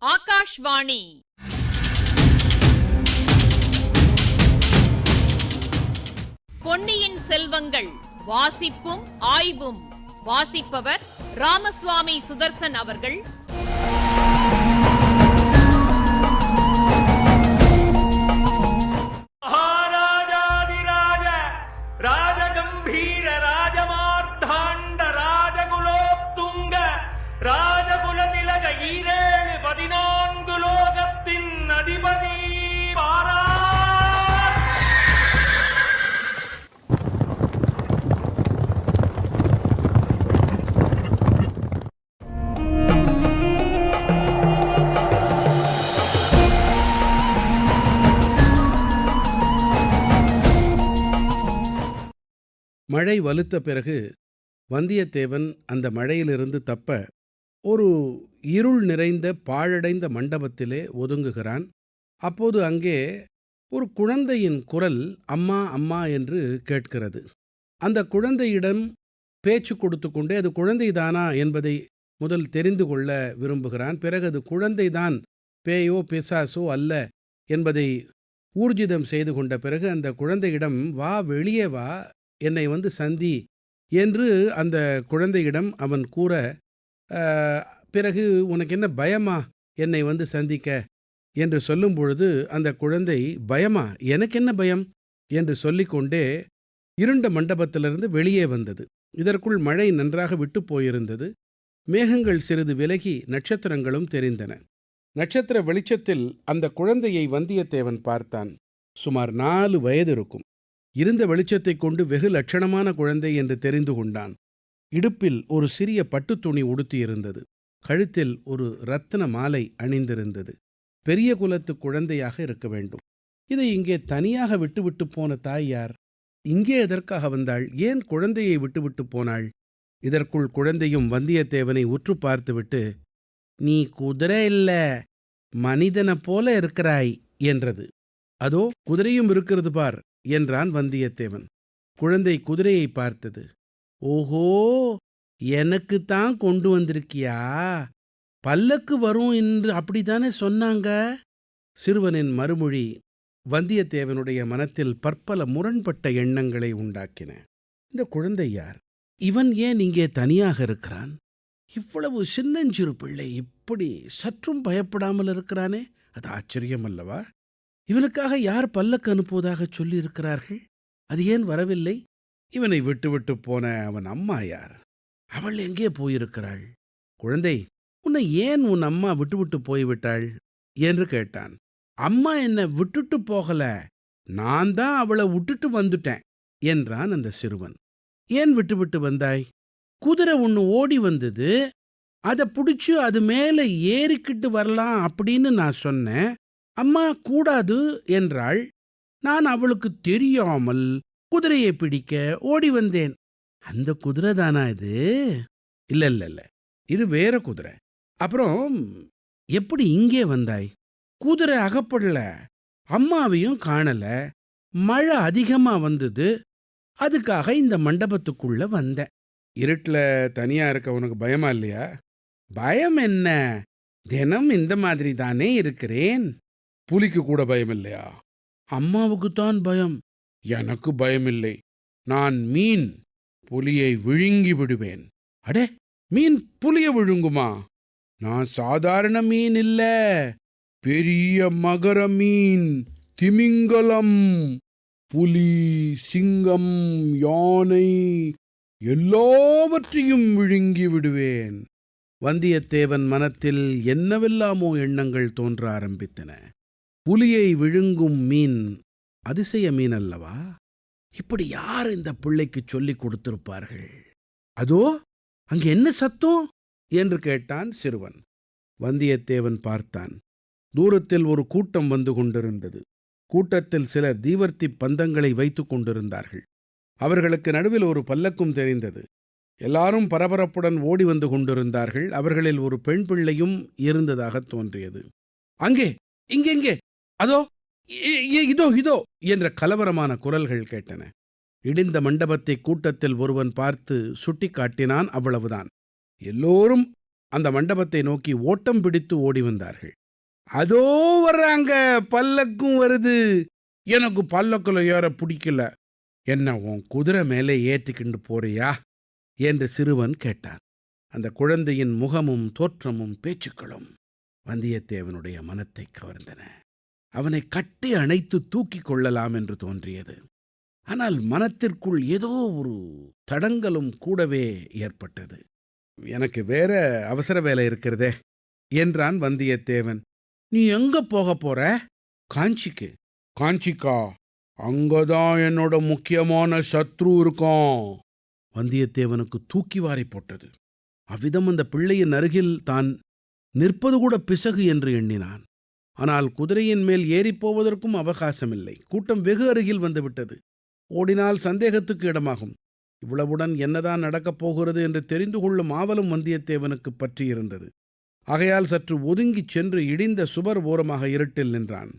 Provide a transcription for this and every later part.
ஆகாஷ்வாணி. பொன்னியின் செல்வங்கள் வாசிப்பும் ஆய்வும். வாசிப்பவர் ராமசுவாமி சுதர்சன் அவர்கள். மகாராஜாதிராஜ ராஜகம்பீர ராஜமார்த்தாண்ட ராஜகுலோத்துங்க ராஜகுலதிலக ஈரேழு 14 லோகத்தின் அதிபதி பாரா. மழை வலுத்த பிறகு வந்தியத்தேவன் அந்த மழையிலிருந்து தப்ப ஒரு இருள் நிறைந்த பாழடைந்த மண்டபத்திலே ஒதுங்குகிறான். அப்போது அங்கே ஒரு குழந்தையின் குரல் அம்மா அம்மா என்று கேட்கிறது. அந்த குழந்தையிடம் பேச்சு கொடுத்து கொண்டே அது குழந்தைதானா என்பதை முதல் தெரிந்து கொள்ள விரும்புகிறான். பிறகு அது குழந்தைதான், பேயோ பிசாசோ அல்ல என்பதை ஊர்ஜிதம் செய்து கொண்ட பிறகு அந்த குழந்தையிடம் வா, வெளியே வா, என்னை வந்து சந்தி என்று அந்த குழந்தையிடம் அவன் கூற, பிறகு உனக்கு என்ன பயமா என்னை வந்து சந்திக்க என்று சொல்லும் பொழுது அந்த குழந்தை பயமா, எனக்கு என்ன பயம் என்று சொல்லிக்கொண்டே இருண்ட மண்டபத்திலிருந்து வெளியே வந்தது. இதற்குள் மழை நன்றாக விட்டு போயிருந்தது. மேகங்கள் சிறிது விலகி நட்சத்திரங்களும் தெரிந்தன. நட்சத்திர வெளிச்சத்தில் அந்த குழந்தையை வந்தியத்தேவன் பார்த்தான். சுமார் 4 வயது இருக்கும். இருந்த வெளிச்சத்தைக் கொண்டு வெகு லட்சணமான குழந்தை என்று தெரிந்து கொண்டான். இடுப்பில் ஒரு சிறிய பட்டுத் துணி உடுத்தியிருந்தது. கழுத்தில் ஒரு இரத்தின மாலை அணிந்திருந்தது. பெரிய குலத்து குழந்தையாக இருக்க வேண்டும். இதை இங்கே தனியாக விட்டுவிட்டு போன தாய் யார்? இங்கே எதற்காக வந்தாள்? ஏன் குழந்தையை விட்டுவிட்டு போனாள்? இதற்குள் குழந்தையும் வந்தியத்தேவனை உற்று பார்த்துவிட்டு, நீ குதிரை இல்ல, மனிதனைப் போல இருக்கிறாய் என்றது. அதோ குதிரையும் இருக்கிறது பார் என்றான் வந்தியத்தேவன். குழந்தை குதிரையை பார்த்தது. ஓஹோ, எனக்குத்தான் கொண்டு வந்திருக்கியா? பல்லக்கு வரும் என்று அப்படித்தானே சொன்னாங்க? சிறுவனின் மறுமொழி வந்தியத்தேவனுடைய மனத்தில் பற்பல முரண்பட்ட எண்ணங்களை உண்டாக்கின. இந்த குழந்தை யார்? இவன் ஏன் இங்கே தனியாக இருக்கிறான்? இவ்வளவு சின்னஞ்சிறு பிள்ளை இப்படி சற்றும் பயப்படாமல் இருக்கிறானே, அது ஆச்சரியம் அல்லவா? இவனுக்காக யார் பல்லக்கு அனுப்புவதாக சொல்லியிருக்கிறார்கள்? அது ஏன் வரவில்லை? இவனை விட்டுவிட்டு போன அவன் அம்மா யார்? அவள் எங்கே போயிருக்கிறாள்? குழந்தை, உன்னை ஏன் உன் அம்மா விட்டுவிட்டு போய்விட்டாள் என்று கேட்டான். அம்மா என்னை விட்டுட்டு போகல, நான் தான் அவளை விட்டுட்டு வந்துட்டேன் என்றான் அந்த சிறுவன். ஏன் விட்டுவிட்டு வந்தாய்? குதிரை ஒன்று ஓடி வந்தது, அதை பிடிச்சு அது மேலே ஏறிக்கிட்டு வரலாம் அப்படின்னு நான் சொன்னேன். அம்மா கூடாது என்றாள். நான் அவளுக்கு தெரியாமல் குதிரையை பிடிக்க ஓடி வந்தேன். அந்த குதிரை தானா இது? இல்ல இல்ல இல்ல, இது வேற குதிரை. அப்புறம் எப்படி இங்கே வந்தாய்? குதிரை அகப்படல, அம்மாவையும் காணல, மழை அதிகமா வந்தது, அதுக்காக இந்த மண்டபத்துக்குள்ள வந்தேன். இருட்டில் தனியா இருக்க உனக்கு பயமா இல்லையா? பயம் என்ன, தினம் இந்த மாதிரி தானே இருக்கிறேன். புலிக்கு கூட பயம் இல்லையா? அம்மாவுக்குத்தான் பயம், எனக்கு பயமில்லை. நான் மீன், புலியை விழுங்கி விடுவேன். அடே, மீன் புலியை விழுங்குமா? நான் சாதாரண மீன் இல்ல, பெரிய மகர மீன், திமிங்கலம். புலி, சிங்கம், யானை எல்லாவற்றையும் விழுங்கி விடுவேன். வந்தியத்தேவன் மனத்தில் என்னவெல்லாமோ எண்ணங்கள் தோன்ற ஆரம்பித்தன. புலியை விழுங்கும் மீன் அதிசய மீன் அல்லவா? இப்படி யார் இந்த பிள்ளைக்கு சொல்லிக் கொடுத்திருப்பார்கள்? அதோ அங்கே என்ன சத்தம் என்று கேட்டான் சிறுவன். வந்தியத்தேவன் பார்த்தான். தூரத்தில் ஒரு கூட்டம் வந்து கொண்டிருந்தது. கூட்டத்தில் சிலர் தீவர்த்தி பந்தங்களை வைத்துக் கொண்டிருந்தார்கள். அவர்களுக்கு நடுவில் ஒரு பல்லக்கும் தெரிந்தது. எல்லாரும் பரபரப்புடன் ஓடி வந்து கொண்டிருந்தார்கள். அவர்களில் ஒரு பெண் பிள்ளையும் இருந்ததாக தோன்றியது. அங்கே, இங்கெங்கே, அதோ, இதோ இதோ என்ற கலவரமான குரல்கள் கேட்டன. இடிந்த மண்டபத்தை கூட்டத்தில் ஒருவன் பார்த்து சுட்டி காட்டினான். அவ்வளவுதான். எல்லோரும் அந்த மண்டபத்தை நோக்கி ஓட்டம் பிடித்து ஓடி வந்தார்கள். அதோ வர்றாங்க, பல்லக்கும் வருது. எனக்கு பல்லக்குல ஏற பிடிக்கல. என்ன உன் குதிரை மேலே ஏத்திக்கிண்டு போறியா என்று சிறுவன் கேட்டான். அந்த குழந்தையின் முகமும் தோற்றமும் பேச்சுக்களும் வந்தியத்தேவனுடைய மனத்தை கவர்ந்தன. அவனை கட்டி அணைத்து தூக்கிக் கொள்ளலாம் என்று தோன்றியது. ஆனால் மனத்திற்குள் ஏதோ ஒரு தடங்கலும் கூடவே ஏற்பட்டது. எனக்கு வேற அவசர வேலை இருக்கிறதே என்றான் வந்தியத்தேவன். நீ எங்க போக போற? காஞ்சிக்கு. காஞ்சிக்கா? அங்கதான் என்னோட முக்கியமான சத்ரு இருக்கான். வந்தியத்தேவனுக்கு தூக்கி வாரி போட்டது. அவ்விதம் அந்த பிள்ளையின் அருகில் தான் நிற்பது கூட பிசகு என்று எண்ணினான். ஆனால் குதிரையின் மேல் ஏறிப்போவதற்கும் அவகாசமில்லை. கூட்டம் வெகு அருகில் வந்துவிட்டது. ஓடினால் சந்தேகத்துக்கு இடமாகும். இவ்வளவுடன் என்னதான் நடக்கப் போகிறது என்று தெரிந்து கொள்ளும் ஆவலும் வந்தியத்தேவனுக்கு பற்றியிருந்தது. ஆகையால் சற்று ஒதுங்கிச் சென்று இடிந்த சுவர் ஓரமாக இருட்டில் நின்றான்.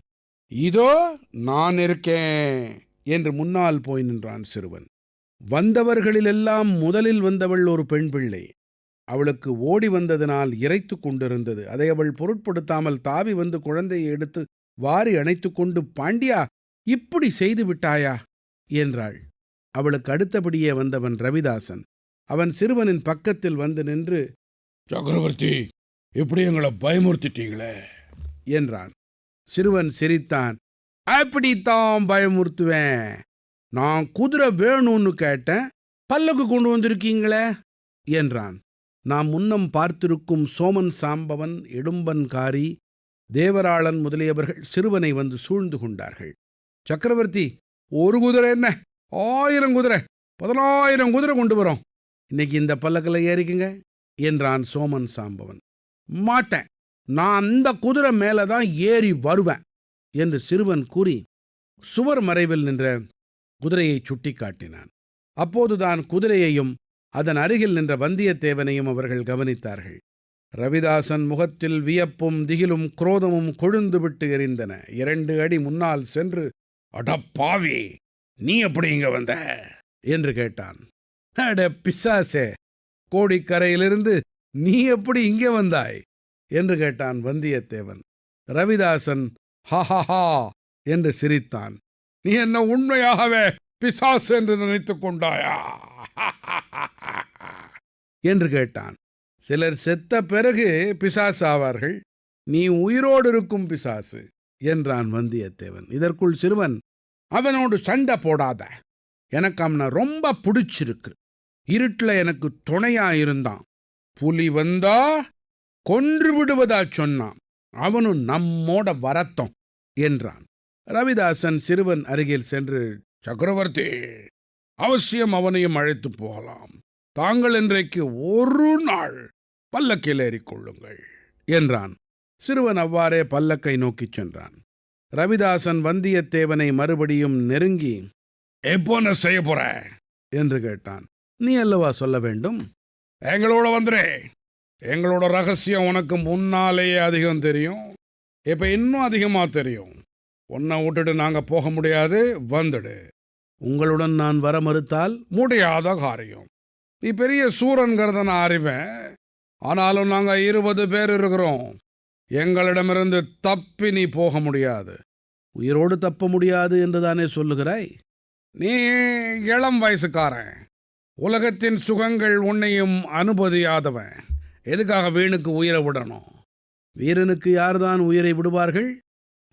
இதோ நான் இருக்கேன் என்று முன்னால் போய் நின்றான் சிறுவன். வந்தவர்களிலெல்லாம் முதலில் வந்தவள் ஒரு பெண் பிள்ளை. அவளுக்கு ஓடி வந்ததினால் இறைத்து கொண்டிருந்தது. அதை அவள் பொருட்படுத்தாமல் தாவி வந்து குழந்தையை எடுத்து வாரி அணைத்து கொண்டு, பாண்டியா, இப்படி செய்து விட்டாயா என்றாள். அவளுக்கு அடுத்தபடியே வந்தவன் ரவிதாசன். அவன் சிறுவனின் பக்கத்தில் வந்து நின்று, சக்கரவர்த்தி, இப்படி எங்களை பயமுறுத்திட்டீங்களே என்றான். சிறுவன் சிரித்தான். அப்படித்தான் பயமுறுத்துவேன். நான் குதிரை வேணும்னு கேட்டேன், பல்லக்கு கொண்டு வந்திருக்கீங்களே என்றான். நாம் முன்னம் பார்த்திருக்கும் சோமன் சாம்பவன், இடும்பன்காரி, தேவராளன் முதலியவர்கள் சிறுவனை வந்து சூழ்ந்து கொண்டார்கள். சக்கரவர்த்தி, ஒரு குதிரை என்ன, 1000 குதிரை, 10000 குதிரை கொண்டு வரோம். இன்னைக்கு இந்த பல்லக்கில் ஏறிக்குங்க என்றான் சோமன் சாம்பவன். மாட்டேன், நான் அந்த குதிரை மேலதான் ஏறி வருவேன் என்று சிறுவன் கூறி சுவர் மறைவில் நின்ற குதிரையை சுட்டி காட்டினான். அப்போதுதான் குதிரையையும் அதன் அருகில் நின்ற வந்தியத்தேவனையும் அவர்கள் கவனித்தார்கள். ரவிதாசன் முகத்தில் வியப்பும் திகிலும் குரோதமும் கொழுந்து விட்டு எரிந்தன. 2 அடி முன்னால் சென்று, அடப்பாவி, நீ எப்படி இங்க வந்த என்று கேட்டான். அட பிசாசே, கோடிக்கரையிலிருந்து நீ எப்படி இங்கே வந்தாய் என்று கேட்டான் வந்தியத்தேவன். ரவிதாசன் ஹஹஹா என்று சிரித்தான். நீ என்ன உண்மையாகவே பிசாசு என்று நினைத்துக் கொண்டாயா என்று கேட்டான். சிலர் செத்த பிறகு பிசாசு ஆவார்கள், நீ உயிரோடு இருக்கும் பிசாசு என்றான் வந்தியத்தேவன். இதற்குள் சிறுவன், அவனோடு சண்டை போடாத, எனக்கு அவனை ரொம்ப பிடிச்சிருக்கு. இருட்டில் எனக்கு துணையா இருந்தான். புலி வந்தா கொன்று விடுவதா சொன்னான். அவனும் நம்மோட வரட்டும் என்றான். ரவிதாசன் சிறுவன் அருகில் சென்று, சக்கரவர்த்தி, அவசியம் அவனையும் அழைத்து போகலாம். தாங்கள் இன்றைக்கு ஒரு நாள் பல்லக்கில் ஏறிக்கொள்ளுங்கள் என்றான். சிறுவன் அவ்வாறே பல்லக்கை நோக்கிச் சென்றான். ரவிதாசன் வந்தியத்தேவனை மறுபடியும் நெருங்கி, எப்போ நான் செய்ய போற என்று கேட்டான். நீ அல்லவா சொல்ல வேண்டும். எங்களோட வந்துரு. எங்களோட ரகசியம் உனக்கு முன்னாலேயே அதிகம் தெரியும். இப்ப இன்னும் அதிகமா தெரியும். உன்னை விட்டுட்டு நாங்க போக முடியாது, வந்துடு. உங்களுடன் நான் வர மறுத்தால் முடியாத காரியம். நீ பெரிய சூரன்கிறத நான் அறிவேன். ஆனாலும் நாங்க 20 பேர் இருக்கிறோம். எங்களிடமிருந்து தப்பி நீ போக முடியாது. உயிரோடு தப்ப முடியாது என்றுதானே சொல்லுகிறாய்? நீ இளம் வயசுக்காரன். உலகத்தின் சுகங்கள் உன்னையும் அனுபவியாதவன். எதுக்காக வீணுக்கு உயிரை விடணும்? வீரனுக்கு யார்தான் உயிரை விடுவார்கள்?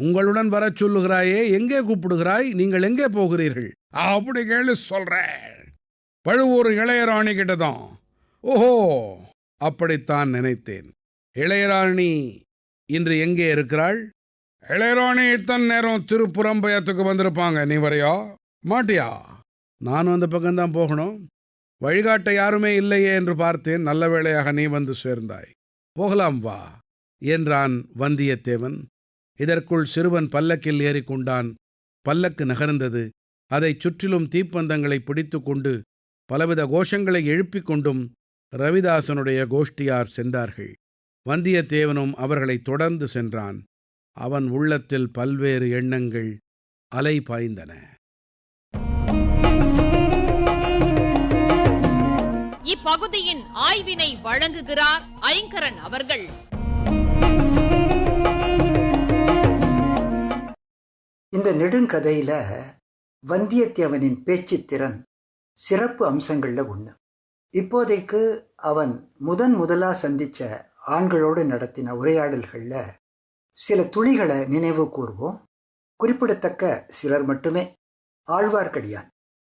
உங்களுடன் வரச் சொல்லுகிறாயே, எங்கே கூப்பிடுகிறாய்? நீங்கள் எங்கே போகிறீர்கள்? அப்படி கேள்வி சொல்றேன். பழுவூர் இளையராணி கிட்டதான். ஓஹோ, அப்படித்தான் நினைத்தேன். இளையராணி இன்று எங்கே இருக்கிறாள்? இளையராணி இத்தனை நேரம் திருப்புறம்பயத்துக்கு வந்திருப்பாங்க. நீ வரையா மாட்டியா? நானும் அந்த பக்கம்தான் போகணும். வழிகாட்ட யாருமே இல்லையே என்று பார்த்தேன். நல்ல வேளையாக நீ வந்து சேர்ந்தாய். போகலாம் வா என்றான் வந்தியத்தேவன். இதற்குள் சிறுவன் பல்லக்கில் ஏறிக்கொண்டான். பல்லக்கு நகர்ந்தது. அதைச் சுற்றிலும் தீப்பந்தங்களை பிடித்து கொண்டு பலவித கோஷங்களை எழுப்பிக் கொண்டும் ரவிதாசனுடைய கோஷ்டியார் சென்றார்கள். வந்தியத்தேவனும் அவர்களை தொடர்ந்து சென்றான். அவன் உள்ளத்தில் பல்வேறு எண்ணங்கள் அலை பாய்ந்தன. இப்பகுதியின் ஆய்வினை வழங்குகிறார் ஐங்கரன் அவர்கள். இந்த நெடுங்கதையில வந்தியத்தேவனின் பேச்சுத்திறன் சிறப்பு அம்சங்கள்ல ஒண்ணு. இப்போதைக்கு அவன் முதலா சந்திச்ச ஆண்களோடு நடத்தின உரையாடல்கள்ல சில துளிகளை நினைவு கூர்வோம். குறிப்பிடத்தக்க சிலர் மட்டுமே. ஆழ்வார்க்கடியான்,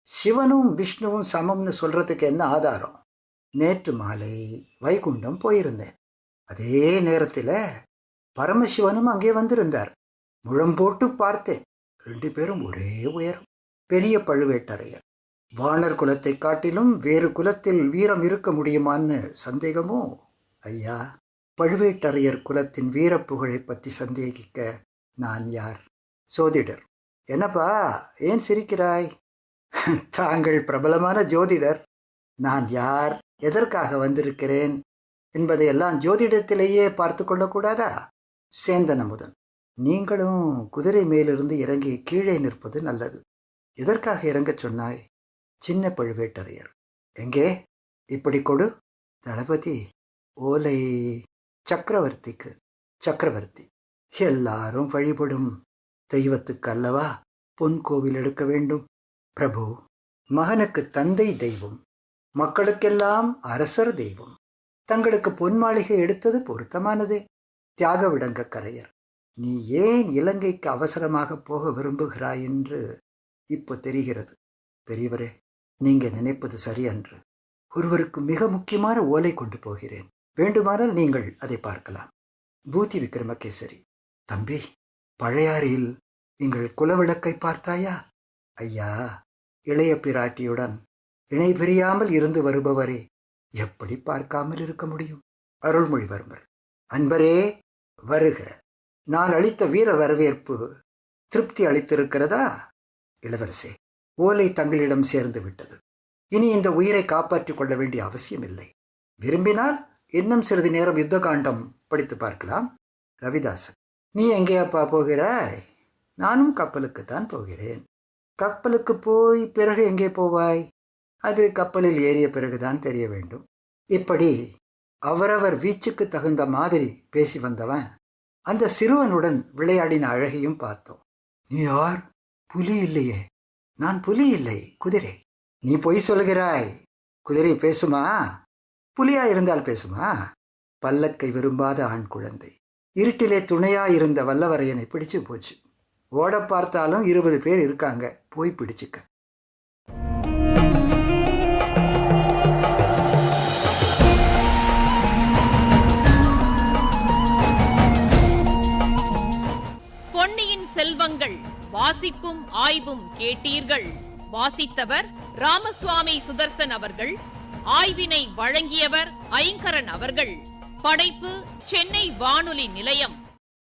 சிவனும் விஷ்ணுவும் சமம்னு சொல்றதுக்கு என்ன ஆதாரம்? நேற்று மாலை வைகுண்டம் போயிருந்தேன். அதே நேரத்தில் பரமசிவனும் அங்கே வந்திருந்தார். முழம்போட்டு பார்த்தேன். 2 பேரும் ஒரே உயரம். பெரிய பழுவேட்டரையர். வானர் குலத்தை காட்டிலும் வேறு குலத்தில் வீரம் இருக்க முடியுமான்னு சந்தேகமோ? ஐயா, பழுவேட்டரையர் குலத்தின் வீரப்புகழை பற்றி சந்தேகிக்க நான் யார்? சோதிடர். என்னப்பா, ஏன் சிரிக்கிறாய்? தாங்கள் பிரபலமான ஜோதிடர். நான் யார், எதற்காக வந்திருக்கிறேன் என்பதையெல்லாம் ஜோதிடத்திலேயே பார்த்து கொள்ளக்கூடாதா? சேந்தன் அமுதன், நீங்களும் குதிரை மேலிருந்து இறங்கி கீழே நிற்பது நல்லது. எதற்காக இறங்கச் சொன்னாய்? சின்ன பழுவேட்டரையர். எங்கே? இப்படி கொடு. தளபதி, ஓலை சக்கரவர்த்திக்கு. சக்கரவர்த்தி, எல்லாரும் வழிபடும் தெய்வத்துக்கு அல்லவா பொன் கோவில் எடுக்க வேண்டும்? பிரபு, மகனுக்கு தந்தை தெய்வம், மக்களுக்கெல்லாம் அரசர் தெய்வம். தங்களுக்கு பொன் மாளிகை எடுத்தது பொருத்தமானதே. தியாக விடங்க கரையர், நீ ஏன் இலங்கைக்கு அவசரமாக போக விரும்புகிறாய் என்று இப்போ தெரிகிறது. பெரியவரே, நீங்க நினைப்பது சரியன்று. ஒருவருக்கு மிக முக்கியமான ஓலை கொண்டு போகிறேன். வேண்டுமானால் நீங்கள் அதை பார்க்கலாம். பூதி விக்ரமகேசரி. தம்பி, பழையாறையில் எங்கள் குலவிளக்கை பார்த்தாயா? ஐயா, இளைய பிராட்டியுடன் இணை பிரியாமல் இருந்து வருபவரே எப்படி பார்க்காமல் இருக்க முடியும்? அருள்மொழிவர்மர். அன்பரே வருக. நான் அளித்த வீர வரவேற்பு திருப்தி அளித்திருக்கிறதா? இளவரசே, ஓலை தங்களிடம் சேர்ந்து விட்டது. இனி இந்த உயிரை காப்பாற்றிக் கொள்ள வேண்டிய அவசியமில்லை. விரும்பினால் இன்னும் சிறிது நேரம் யுத்த காண்டம் படித்து பார்க்கலாம். ரவிதாசன். நீ எங்கேயாப்பா போகிறாய்? நானும் கப்பலுக்குத்தான் போகிறேன். கப்பலுக்கு போய் பிறகு எங்கே போவாய்? அது கப்பலில் ஏறிய பிறகுதான் தெரிய வேண்டும். இப்படி அவரவர் வீச்சுக்கு தகுந்த மாதிரி பேசி வந்தவன் அந்த சிறுவனுடன் விளையாடின அழகையும் பார்த்தோம். நீ யார்? புலி இல்லையே. நான் புலி இல்லை, குதிரை. நீ பொய் சொல்கிறாய். குதிரை பேசுமா? புலியா இருந்தால் பேசுமா? பல்லக்கை விரும்பாத ஆண் குழந்தை. இருட்டிலே துணையாயிருந்த வல்லவரையனை பிடிச்சு போச்சு. ஓட பார்த்தாலும் 20 பேர் இருக்காங்க, போய் பிடிச்சுக்க. பொன்னியின் செல்வங்கள் வாசிப்பும் ஆய்வும் கேட்டீர்கள். வாசித்தவர் ராமசுவாமி சுதர்சன் அவர்கள். ஆய்வினை வழங்கியவர் ஐங்கரன் அவர்கள். படைப்பு சென்னை வானொலி நிலையம்.